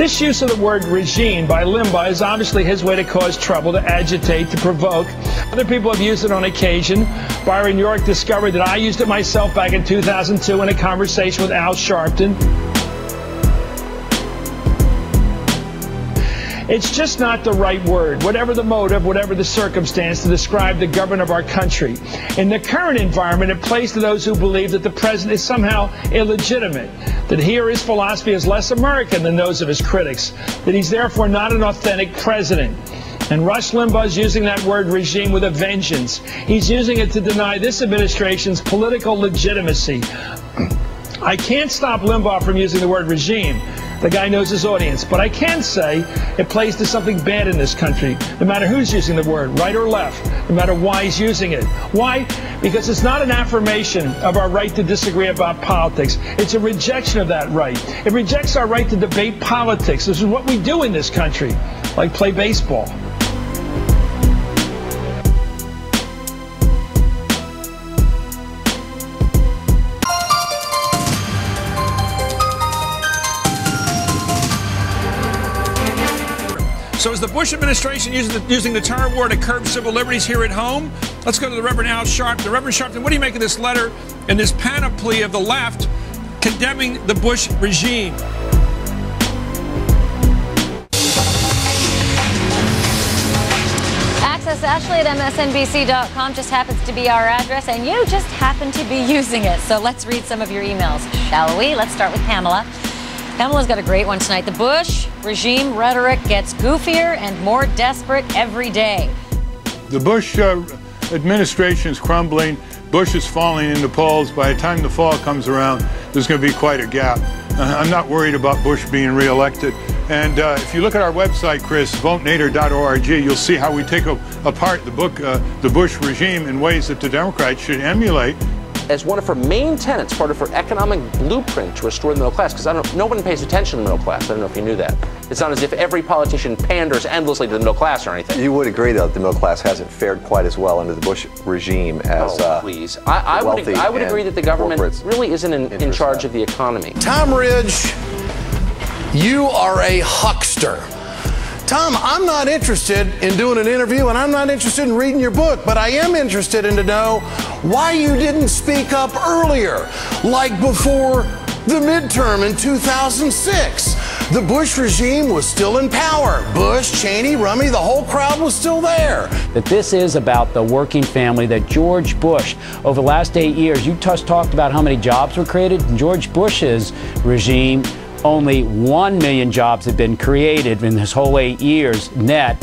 This use of the word regime by Limbaugh is obviously his way to cause trouble, to agitate, to provoke. Other people have used it on occasion. Byron York discovered that I used it myself back in 2002 in a conversation with Al Sharpton. It's just not the right word, whatever the motive, whatever the circumstance, to describe the government of our country. In the current environment, it plays to those who believe that the president is somehow illegitimate, that he or his philosophy is less American than those of his critics, that he's therefore not an authentic president. And Rush Limbaugh is using that word regime with a vengeance. He's using it to deny this administration's political legitimacy. I can't stop Limbaugh from using the word regime. The guy knows his audience. But I can say it plays to something bad in this country, no matter who's using the word, right or left, no matter why he's using it. Why? Because it's not an affirmation of our right to disagree about politics. It's a rejection of that right. It rejects our right to debate politics. This is what we do in this country, like play baseball. So is the Bush administration using the terror war to curb civil liberties here at home? Let's go to the Reverend Al Sharpton. Reverend Sharpton, what do you make of this letter and this panoply of the left condemning the Bush regime? Access Ashley at MSNBC.com just happens to be our address, and you just happen to be using it. So let's read some of your emails, shall we? Let's start with Pamela. Pamela's got a great one tonight. The Bush regime rhetoric gets goofier and more desperate every day. The Bush administration is crumbling. Bush is falling in the polls. By the time the fall comes around, there's going to be quite a gap. I'm not worried about Bush being reelected. And if you look at our website, Chris, votenader.org, you'll see how we take apart the Bush regime in ways that the Democrats should emulate. As one of her main tenets, part of her economic blueprint to restore the middle class, because no one pays attention to the middle class. I don't know if you knew that. It's not as if every politician panders endlessly to the middle class or anything. You would agree, though, that the middle class hasn't fared quite as well under the Bush regime as please. I would agree that the government really isn't in charge of the economy. Tom Ridge, you are a huckster. Tom, I'm not interested in doing an interview, and I'm not interested in reading your book, but I am interested in to know why you didn't speak up earlier, like before the midterm in 2006. The Bush regime was still in power. Bush, Cheney, Rummy, the whole crowd was still there. That this is about the working family, that George Bush, over the last 8 years, you just talked about how many jobs were created. In George Bush's regime, only 1 million jobs have been created in this whole 8 years net.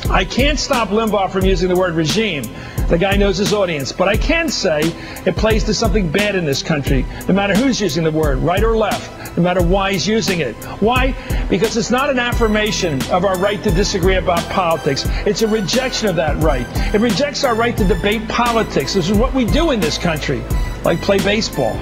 I can't stop Limbaugh from using the word regime. The guy knows his audience. But I can say it plays to something bad in this country, no matter who's using the word, right or left, no matter why he's using it. Why? Because it's not an affirmation of our right to disagree about politics. It's a rejection of that right. It rejects our right to debate politics. This is what we do in this country, like play baseball.